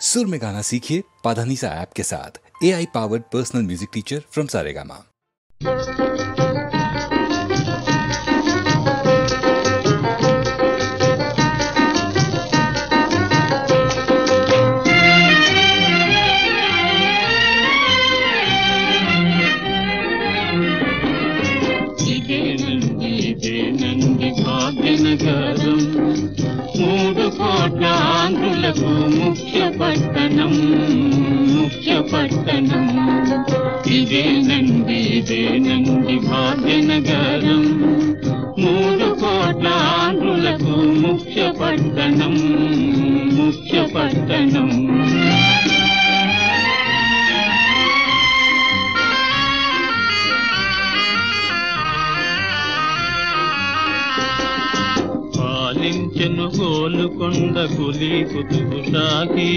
सुर में गाना सीखिए पाधानीसा ऐप के साथ। AI powered personal music teacher from Saregama. Bhagyanagaram మూడు కోట్ల ఆంధ్రులకు ముఖ్య పట్టణం ఇదేనండి భాగ్యనగరం మూడు కోట్ల ఆంధ్రులకు ముఖ్య పట్టణం పాలించెను గోలుకొండ కులి కుతుబు షాహీ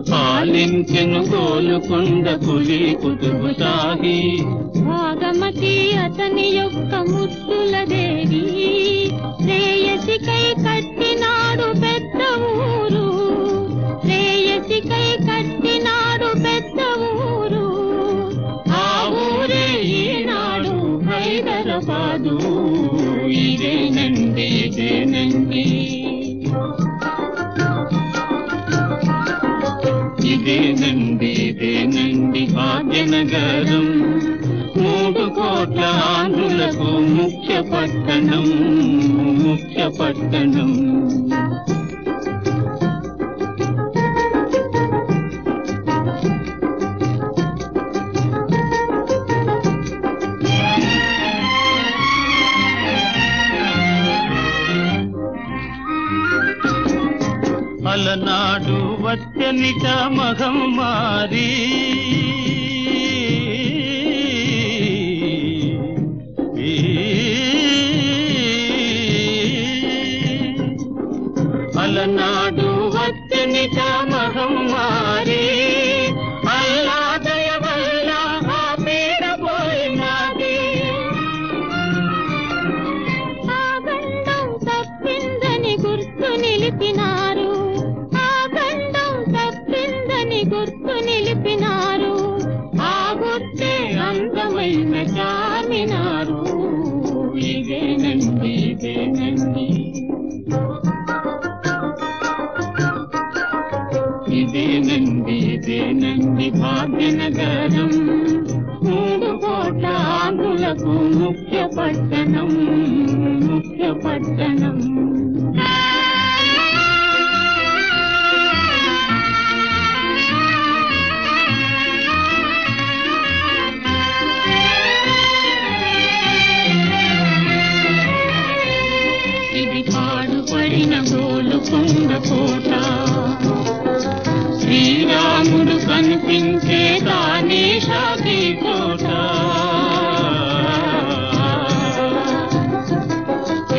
పాలించెను గోలుకొండ కులి కుతుబు షాహీ భాగమతి అతని యొక్క ముద్దుల దేవి శ్రేయసికై కట్టినాడు పెద్ద ఊరు హైదరాబాదు ఇదేనండి భాగ్యనగరం మూడు కోట్ల ఆంధ్రులకు ముఖ్య పట్టణం అలనాడు వచ్చనిట మహమ్మారి అలనాడు వచ్చనిట మహమ్మారి అల్లా దయ వల్ల ఆ పీడ పోయినది ఆ గండం తప్పిందని గుర్తు నిలిపినారు ఆ గుర్తే అందమైన చార్మినారు ఇదేనండి భాగ్యనగరం మూడు కోట్ల ఆంధ్రులకు ముఖ్య పట్టణం ఇది పాడుపడిన గోలుకొండ కోట శ్రీరాముడు కనిపించే దాని షాది కోట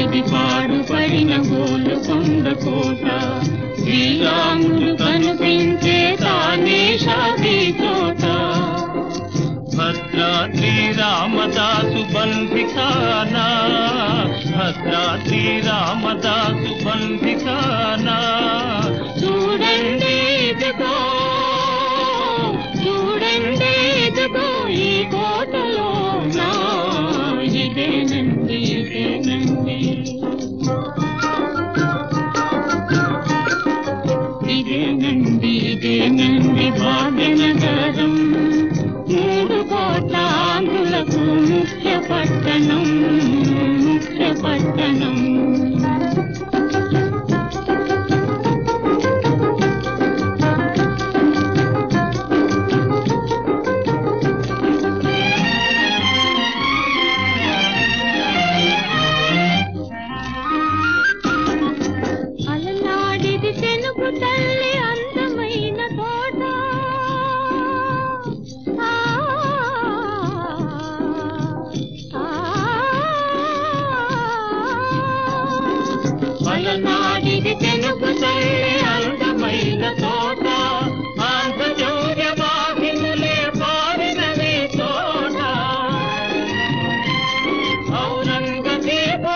ఇది పాడుపడిన గోలుకొండ కోట శ్రీరాముడు కనిపించే దాని షాది కోట భద్రాద్రి రామదాసు బంధిఖానా చూడండి ఇదిగో ఈ కోటలో ఇదేనండి భాగ్యనగరం మూడు కోట్ల ఆంధ్రులకు ముఖ్య పట్టణం అలనాడిది తెనుగు తల్లి అందమైన తోట అలనాడిది తెనుగు తల్లి అందమైన తోట ఆంధ్రజౌర్య వాహినులే పాడినవి తోట ఔరంగజేబు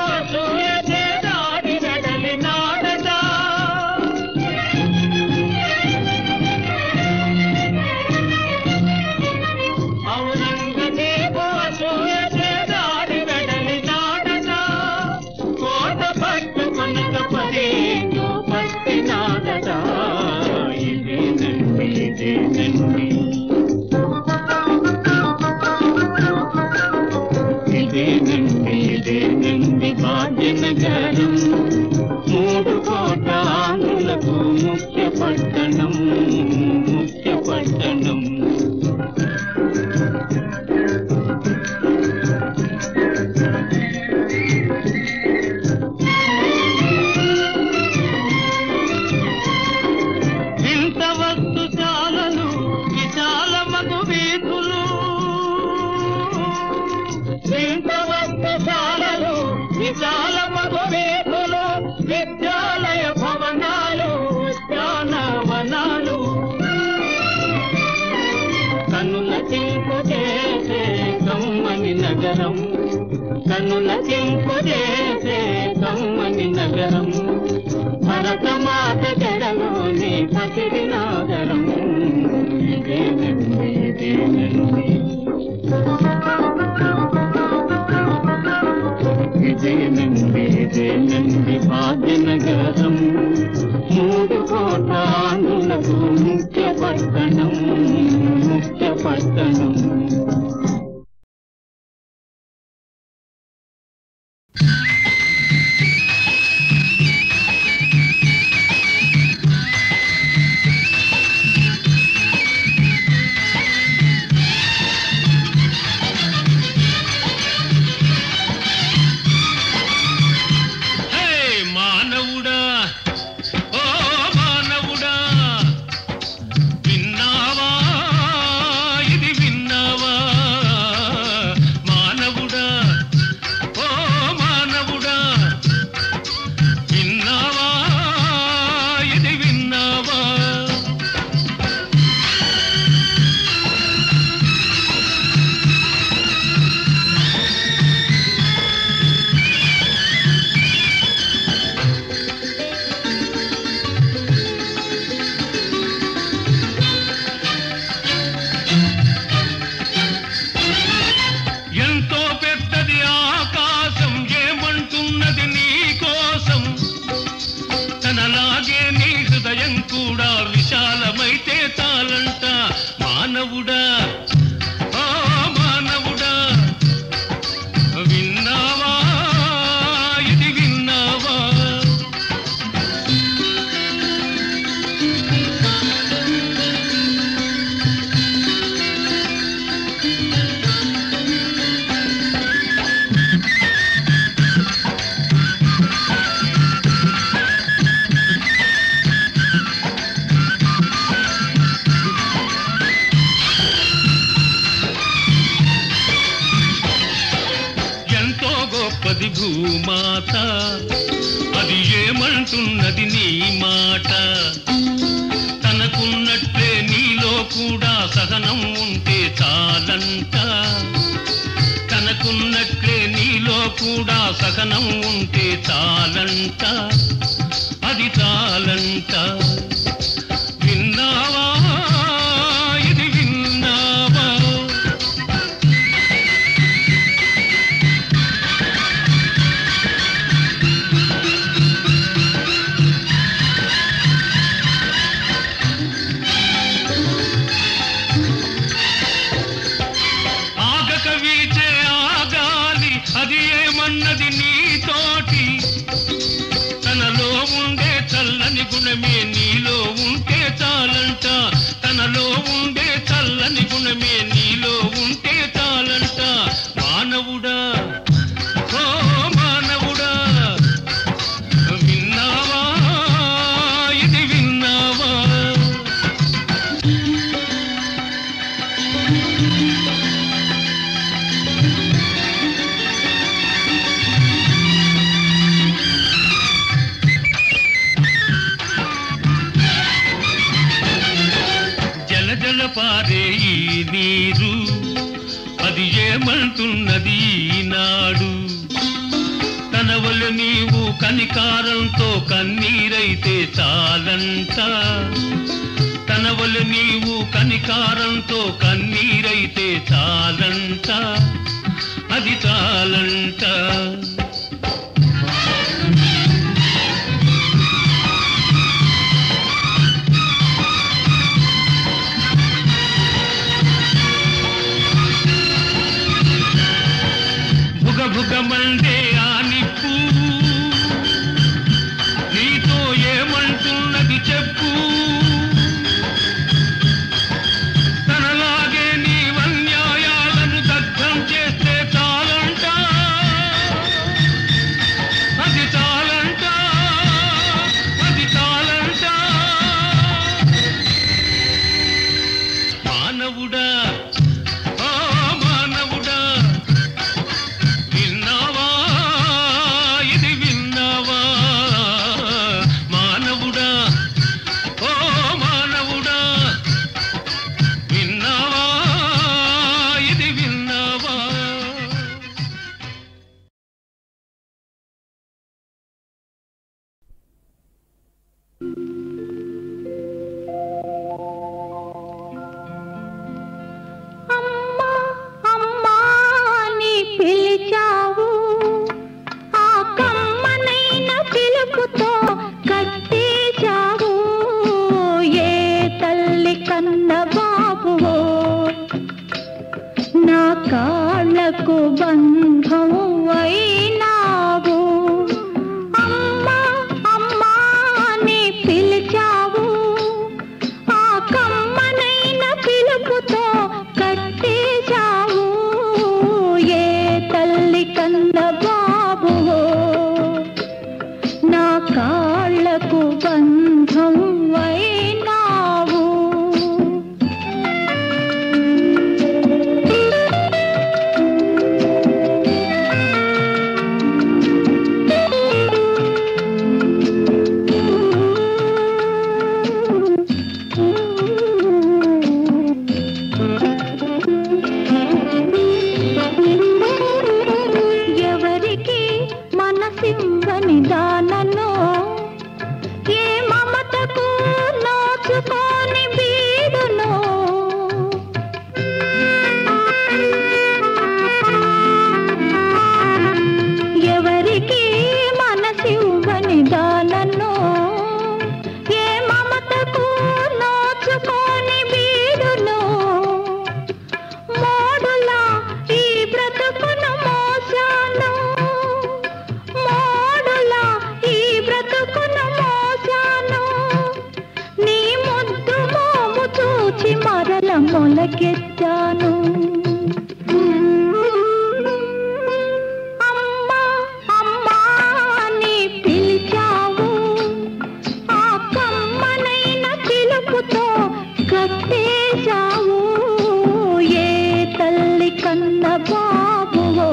విశాల మధువీధులు విద్యాలయ భవనాలు ఉద్యానవనాలు కన్నుల చింపు చేసే కమ్మని నగరం కన్నుల చింపు చేసే కమ్మని నగరం భరతమాత జడలోని పసిడి నాగరం ఇదేనండి ఇదేనండి భాగ్యనగరం 3 కోట్ల ఆంధ్రులకు ముఖ్య పట్టణం భూమాత అది ఏమంటున్నది నీ మాట తనకున్నట్లే నీలో కూడా సహనం ఉంటే చాలంట తనకున్నట్లే నీలో కూడా సహనం ఉంటే చాలంట అది చాలంట విన్నావా ఇది విన్నావా అది ఏమన్నది నీతోటి తనలో ఉండే చల్లని గుణమే నీలో ఉంటే చాలంట తనలో ఉండే చల్లని గుణమే నీలో ఉంటే చాలంట మానవుడా ఓ మానవుడా విన్నావా ఇది విన్నావా జల పారే ఈ నీరు అది ఏమంటున్నది ఈనాడు తన వల్ల నీవు కనికారంతో కన్నీరైతే చాలంట తన వల్ల నీవు కనికారంతో కన్నీరైతే చాలంట అది చాలంట భుగమండే ఆ నిప్పు నీతో ఏమంటున్నది చెప్పు తనలాగే నీ అన్యాయాలను దగ్ధం చేస్తే చాలంట మొలకెత్తాను. అమ్మా అమ్మా నీ పిలిచావు, ఆ కమ్మనైన పిలుపుతో కట్టేశావు. ఏ తల్లి కన్న బాబువో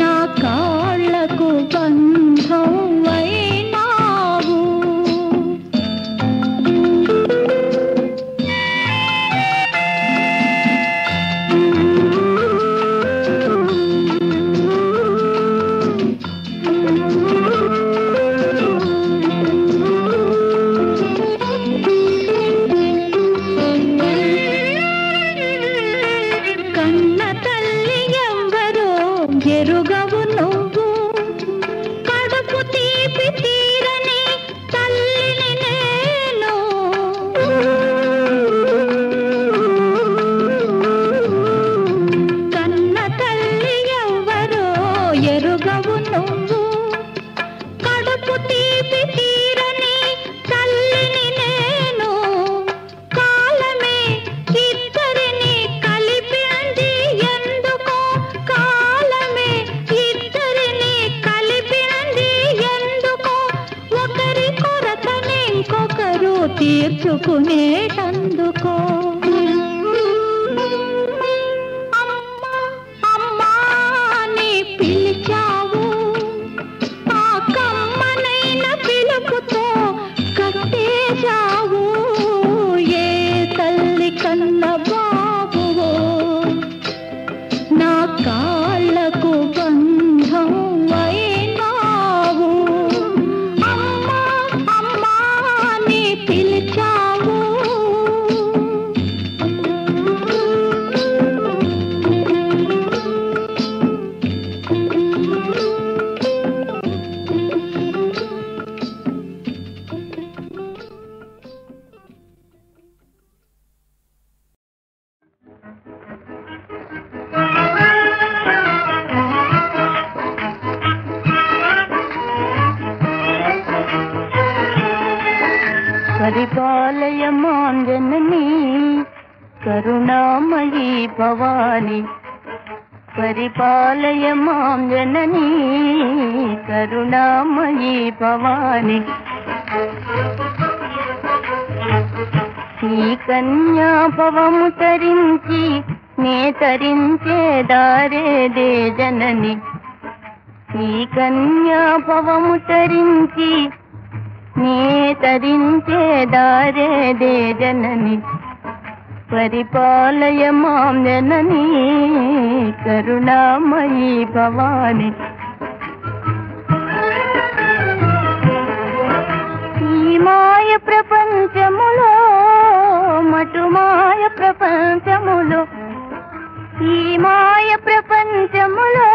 నా కాళ్ళకు బంధం అయినావు. కన్న తల్లి ఎవరో ఎరుగవు నువ్వు, కడుపు తీపి తీరని తల్లిని నేను. కన్న తల్లి ఎవరో ఎరుగవు నువ్వు, కడుపు తీపి తీరని తల్లిని నేను. కాలమే ఇద్దరిని కలిపింది ఎందుకో, కాలమే ఇద్దరిని కలిపింది ఎందుకో, ఒకరి కొరతని ఇంకొకరు తీర్చుకునేటందుకో. అమ్మా అమ్మా నీ పిలిచావు, ఆ కమ్మనైన పిలుపుతో కట్టేశావు. ఏ తల్లి కన్న బాబువో నా కాళ్ళకు బంధం అయినావు. అమ్మా అమ్మా నీ పిలిచావు. పరిపాలయ మాంజనని కరుణామయీ భవాని, పరిపాలయ మాంజనని కరుణామయీ భవాని. ఈ కన్యాభవము తరించి నే తరించే దారేదే జనని, ఈ కన్యాభవము తరించి నే తరించే దారేదే జనని. పరిపాలయ మాం జనని కరుణామయీ భవాని. ఈ మాయ ప్రపంచములో మటుమాయ ప్రపంచములో, ఈ మాయ ప్రపంచములో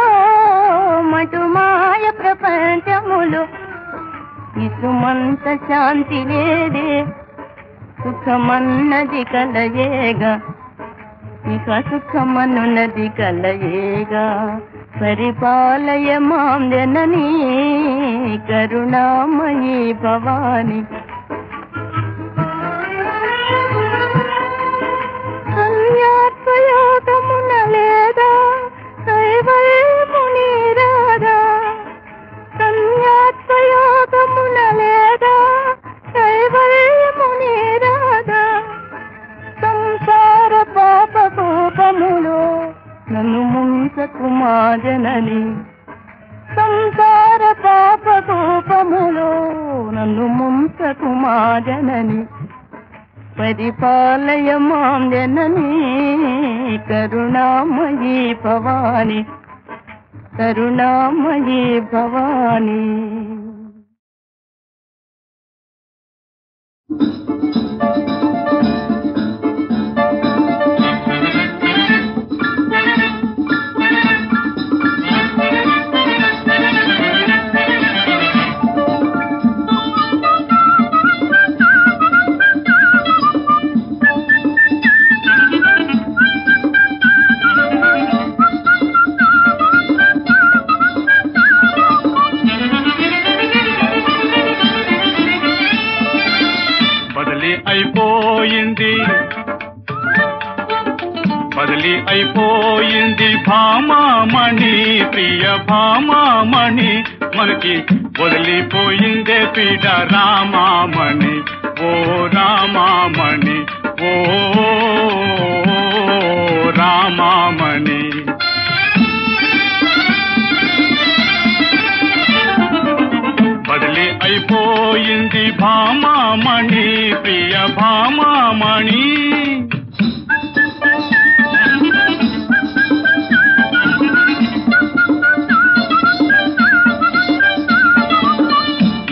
మటుమాయ ప్రపంచములో ఇసుమంత శాంతి లేదే, సుఖమన్నది కలయేగా, ఇక సుఖమనున్నది కలయేగా. పరిపాలయ మాం జనని కరుణామయీ భవాని. కన్యాత్మయోగమున లేదా కైవల్యముని రాదా, కన్యాత్మయోగమున లేదా కైవల్యముని రాదా. సంసార పాప కోపములో నన్ను ముంచకు మా జనని, సంసార పాప కోపములో నన్ను ముంచకు మా జనని. పరిపాలయ మాం జనని కరుణామయీ భవాని, కరుణామయీ భవాని. బదిలీ అయిపోయింది భామామణి, ప్రియ భామామణి, మనకి వదిలిపోయిందే పీడ రామామణి, ఓ రామామణి, ఓ రామామణి. బదిలీ అయిపోయింది భామామణి, ప్రియ భామామణి.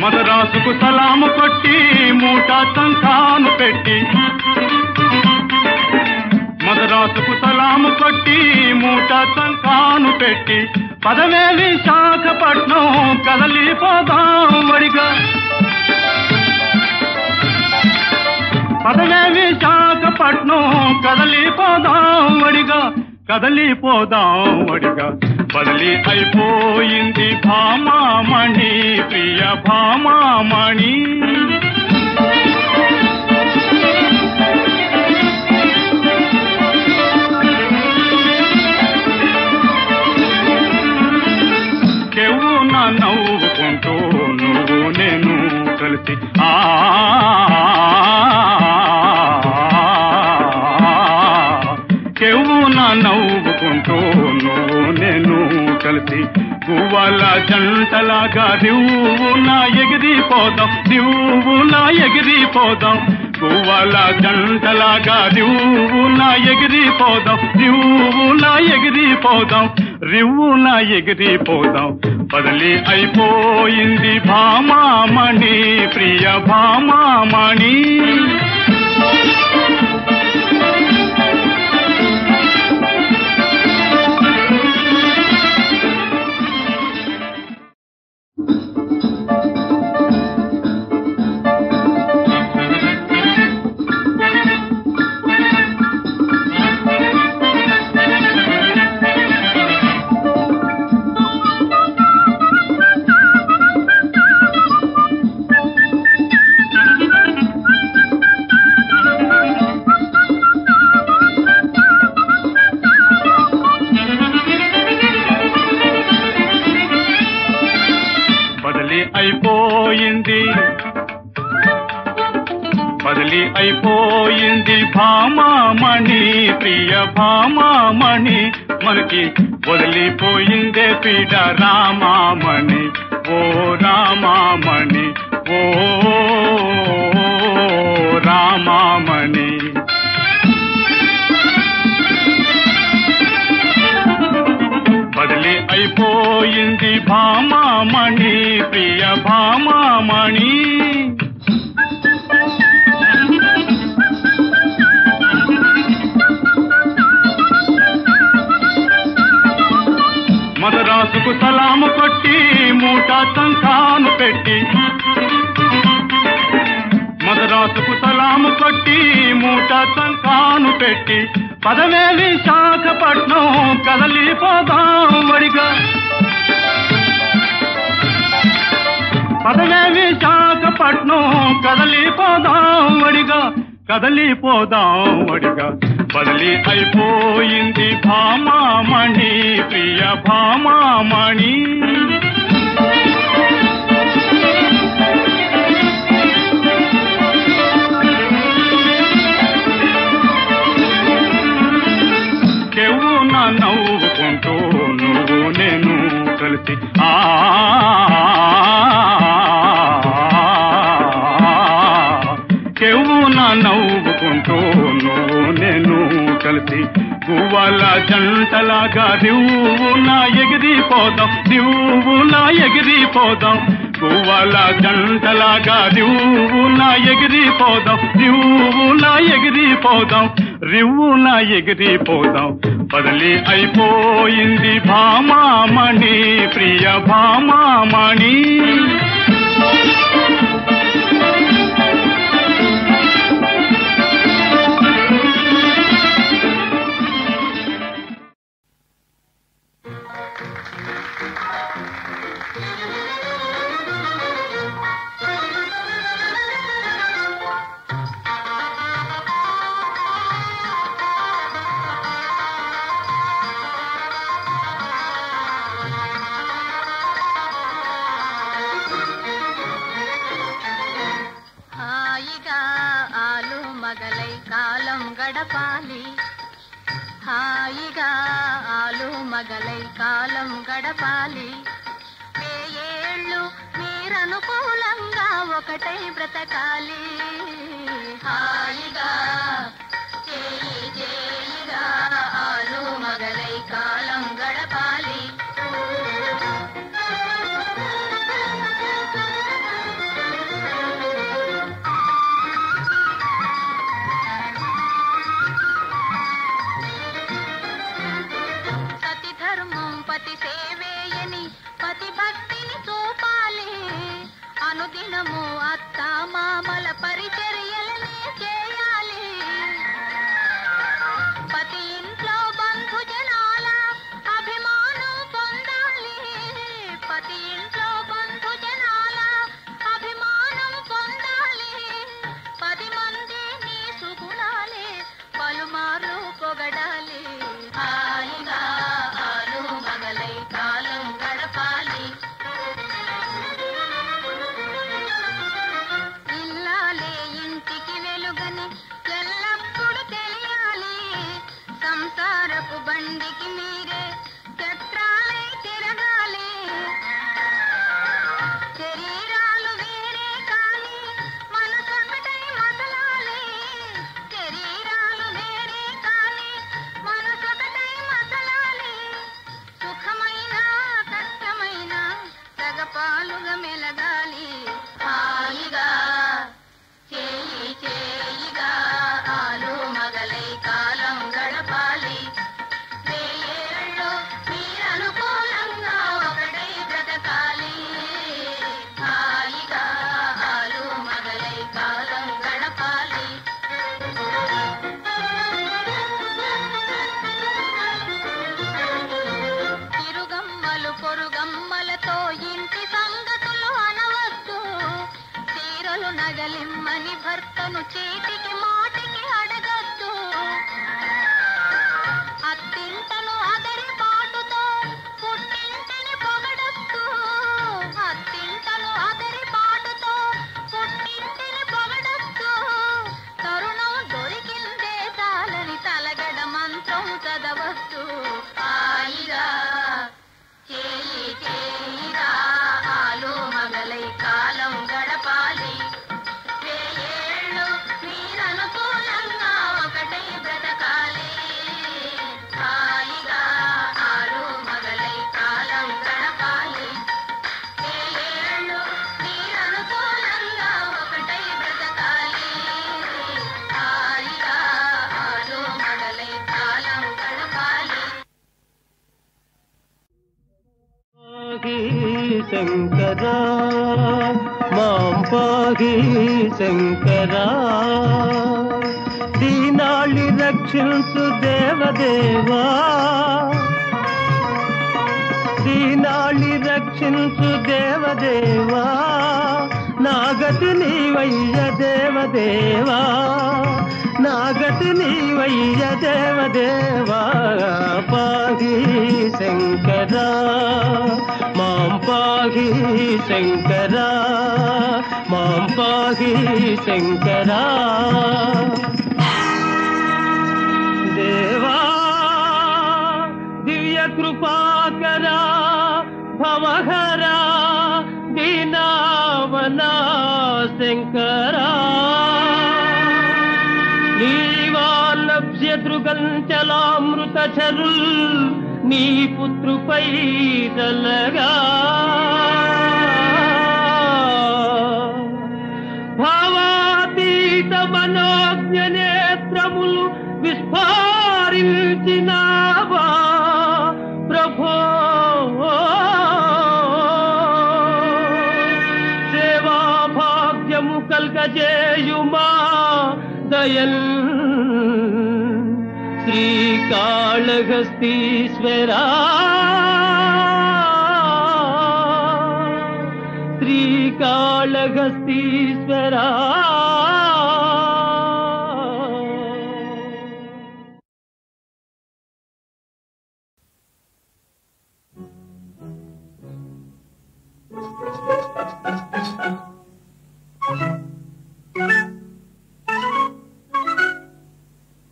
మదరాసుకు సలాము కొట్టి మూట సంఖాను పెట్టి, మదరాసుకు సలాము కొట్టి మూట సంఖాను పెట్టి, పదవే విశాఖపట్నం కదలిపోదాం వడిగా, పదవే విశాఖపట్నం కదలిపోదాం వడిగా, కదలిపోదాం వడిగా. బదిలీ అయిపోయింది భామామణి, ప్రియ భామామణి. కేవున నవ్వుకుంటూ నువ్వు నేను కలిసి కేవున నవ్వుకుంటూ నువ్వు నేను కలిసి, గువ్వల జంటలాగా దివ్వున ఎగిరిపోదాం, దివ్వున ఎగిరిపోదాం, గువ్వల జంటలాగా దివ్వున ఎగిరిపోదాం, దివ్వున ఎగిరిపోదాం, రివ్వున ఎగిరిపోదాం. బదిలీ అయిపోయింది భామామణి, ప్రియ భామామణి. బదిలీ అయిపోయింది భామామణి, ప్రియ భామామణి, మనకి వదిలిపోయిందే పీడ రామామణి, ఓ రామామణి, ఓ రామామణి. బదిలీ అయిపోయింది భామామణి, ప్రియ భామామణి. మదరాసుకు సలాము కొట్టి మూట సంఖాను పెట్టి, మదరాసుకు సలాము కొట్టి మూట సంఖాను పెట్టి, పదవే విశాఖపట్నం కదలిపోదాం వడిగా, పదవే విశాఖపట్నం కదలిపోదాం వడిగా, కదలిపోదాం వడిగా. బదిలీ అయిపోయింది భామామణి, ప్రియ భామామణి. కేవున నవ్వుకుంటూ నువ్వు నేను కలిసి కేవున నవ్వుకుంటూ నువ్వు నేను కలిసి, గువ్వల జంటలాగా దివ్వున ఎగిరిపోదాం, దివ్వున ఎగిరిపోదాం, గువ్వల జంటలాగా దివ్వున ఎగిరిపోదాం, దివ్వున ఎగిరిపోదాం, రివ్వున ఎగిరిపోదాం. బదిలీ అయిపోయింది భామామణి, ప్రియ భామామణి. మగలై కాలం గడపాలి. వేయేళ్ళు మీరనుకూలంగా ఒకటై బ్రతకాలి. హాయిగా చేయి చేయిగా ఆలు మగలై కాలం గడపాలి. సతి ధర్మం పతి సేవేయని పతి భక్తిని చూపాలి. అనుదినము అత్త మామల పరిచర్యలనే చేయాలి. పతి ఇంట్లో బంధు జనాల అభిమానం పొందాలి. పతి ఇంట్లో బంధు జనాల అభిమానం పొందాలి. 10 మంది నీ సుగుణాలే పలుమార్లు పొగడాలి. హాయిగా ఆలు మగలై కాలం గడపాలి. ఇల్లాలే ఇంటికి వెలుగని ఎల్లప్పుడు తెలియాలి. సంసారపు బండికి మీరే చక్రాలై తిరగాలి. శరీరాలు వేరే కాని మనసొకటై మసలాలి. శరీరాలు వేరే కాని మనసొకటై మసలాలి. సుఖమైన కష్టమైన సగపాలుగా మెలగాలి. హాయిగా చేయి చేయిగా ఆలు మగలై కాలం గడపాలి. వేయేళ్ళు మీరనుకూలంగా ఒకటై బ్రతకాలి. హాయిగా ఆలు మగలై కాలం గడపాలి. తిరుగమ్మలు పొరుగమ్మలతో ఇంటి సంగతులు అనవద్దు. చీరలు నగలిమ్మని భర్తను చీటికి మాటికి అడగద్దు. అత్తింటను అదరి పాటుతో పుట్టింటిని పొగడొద్దు. అత్తింటను అదరి పాటుతో పుట్టింటిని పొగడొద్దు. తరుణం దొరికిందే చాలని తలగడ మంత్రం చదవద్దు. హాయిగా చేయి చేయిగా ఆలు మగలై కాలం గడపాలి. వేయేళ్ళు మీరనుకూలంగా ఒకటై బ్రతకాలి. హాయిగా ఆలు మగలై కాలం గడపాలి. వేయేళ్ళు మీరనుకూలంగా ఒకటై బ్రతకాలి. హాయిగా ఆలు మగలై కాలం గడపాలి. శంకరా మాం పాహి శంకరా, దీనాళి రక్షించు దేవదేవా, దీనాళి రక్షించు దేవదేవా, నాగతి నీవయ్య దేవదేవా, నాగతి నీవయ్య దేవదేవా. పాహి శంకరా మాం పాహి శంకరా, మాం పాహి శంకరా. దేవా దివ్య కృపాకరా భవహరా దీనావనా శంకరా, నీవాలభ్యదృగంచలామృత చరుల్ నీ పుత్రుపై దలగా, భావాతీత మనోజ్ఞ నేత్రములు విస్ఫారించినావా ప్రభో. సేవా భాగ్యము కల్గజేయుమా దయల్ శ్రీకాళహస్తీశ్వరా, శ్రీకాళహస్తీశ్వరా.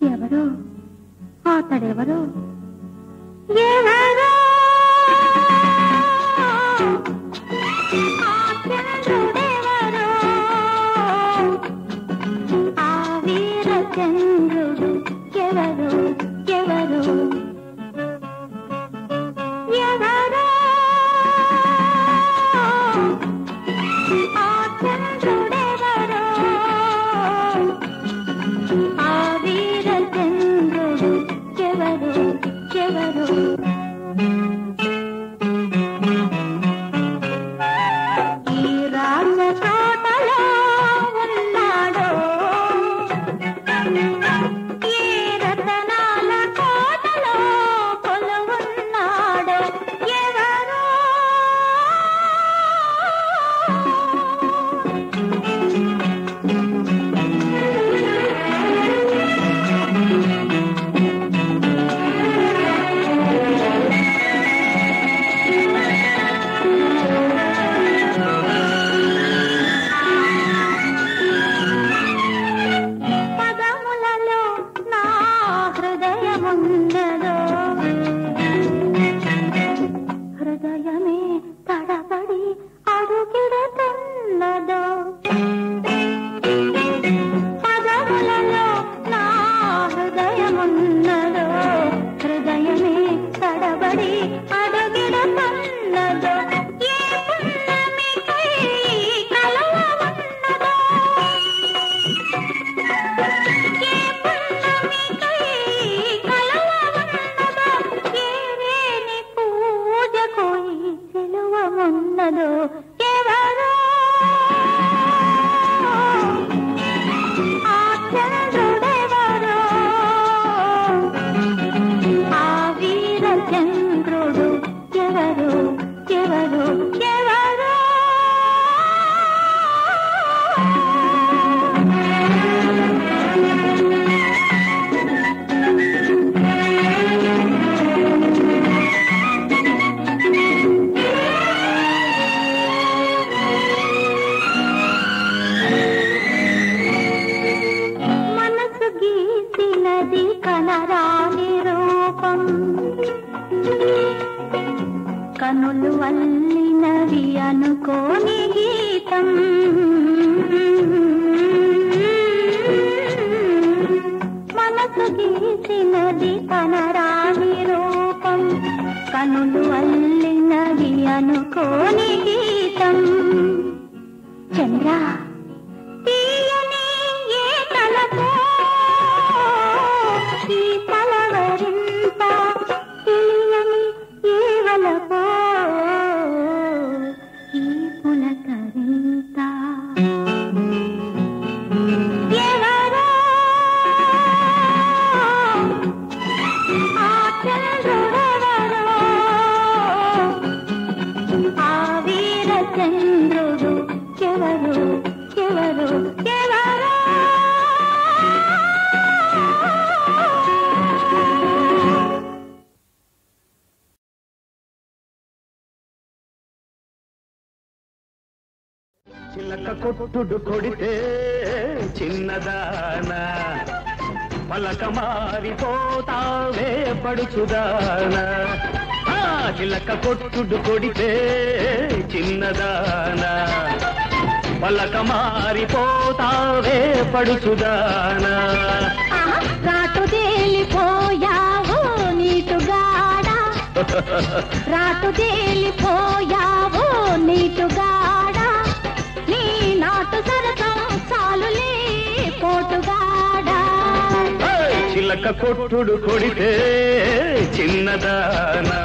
ఎవరు అతడెవరు? ఎవరు ఉన్నదో ఎవరో ఆ చంద్రుడెవరో ఆ వీర చంద్రుడు ఎవరో ఎవరో ఎవరో మనసు గీసినది కనరాని రూపం కనులు వల్లినవి అనుకోని గీతం మనసు గీసినది కనరాని రూపం కనులు వల్లినవి అనుకోని గీతం చంద్ర తీయని ఏ తలపో ఈ తలవరింత తెలియని ఏ వలపో ఈ పులకరింత ఎవరో ఆ చంద్రుడెవరో ఆ వీర చంద్రుడు ఎవరు ఎవరు ఎవరో చిలక కొట్టుడు కొడితే చిన్నదానా పలక మారిపోతావే పడుచుదానా చిలక కొట్టుడు కొడితే చిన్నదానా పలక మారిపోతావే పడుచుదానా రాటు తేలిపోయావు నీటుగాడా రాటు తేలిపోయావు నీటుగాడా నీ నాటు సరసం చాలులే పోటుగాడా చిలక కొట్టుడు కొడితే చిన్నదానా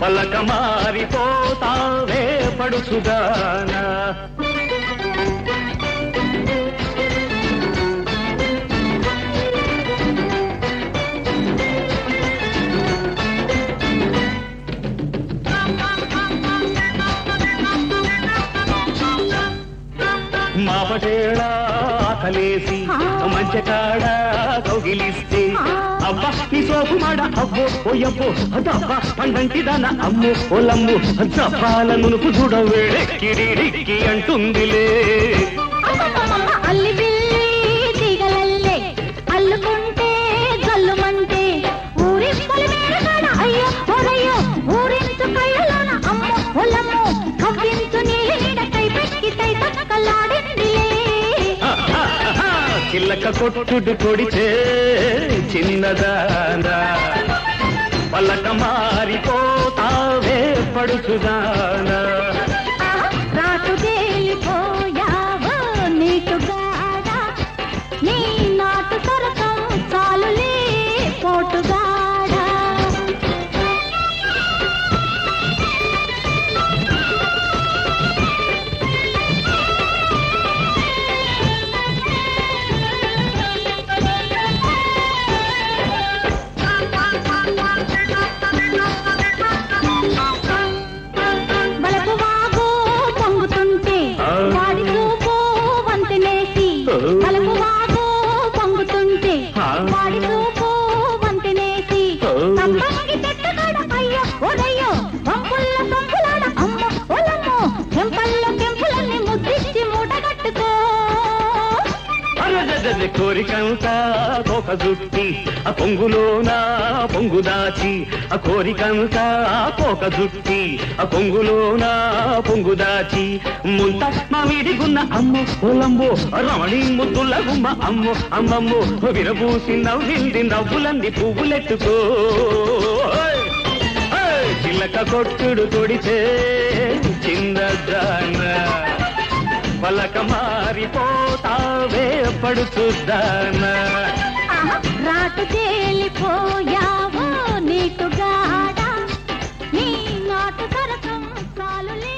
పలక మారిపోతావే పడుచుదానా మాపటేళా ఆకలేసి మంచకాడ కౌగిలిస్తే అబ్బా నీ సోపు మాడ అబ్బో ఓయబ్బో అదబ్బా పండంటి దాన అమ్మో ఓలమ్ము జపాల నునుపు చూడవేడెక్కిడిడిక్కి అంటుందిలే అల్లి బిల్లి దిగలల్లే అల్లుకుంటే జల్లుమంటే ఊరి పొలిమేరగాడ అయ్యో ఓరయ్యో ఊరించు కళ్ళలోన అమ్మో ఓలమ్మో కవ్వించు నీడ కై పెక్కి తై తక్కలాడిందిలే చిల్లక కొట్టుడు కొడితే చిన్నదానా పలక మారిపోతావే పడుచుదానా రాటు తేలిపోయావో నీటుగాడా నీ నాటు సరసం చాలులే పోటుగాడా బలపు వాగు పొంగుతుంటే వాడి చూపు వంతెనేసి బలపు వాగు పొంగుతుంటే వాడి చూపు వంతెనేసి తప్పంగి చెట్టుగాడ అయ్యో ఓరయ్యో పంపుల్లో పంపులాడ అమ్మో ఓలమ్మో చెంపల్లో చెంపులన్నీ ముద్దిచ్చి మూటగట్టుకో కోరికంతా ఒక జుట్టి ఆ పొంగులోన పొంగు దాచి ఆ కోరికంతా ఒక జుట్టి ఆ పొంగులోన పొంగు దాచి ముంత మా వీడిగున్న అమ్మో ఓలంబో రమణి ముద్దుల గుమ్మ అమ్మో అమ్మమ్మో విరబూసి నవ్వింది నవ్వులంది పువ్వులెట్టుకో చిల్లక కొట్టుడు కొడితే చిన్నదానా పలక మారిపోతావే పడుచుదానా రాటు తేలిపోయావో నీటుగాడా నీ నాటు సరసం చాలులే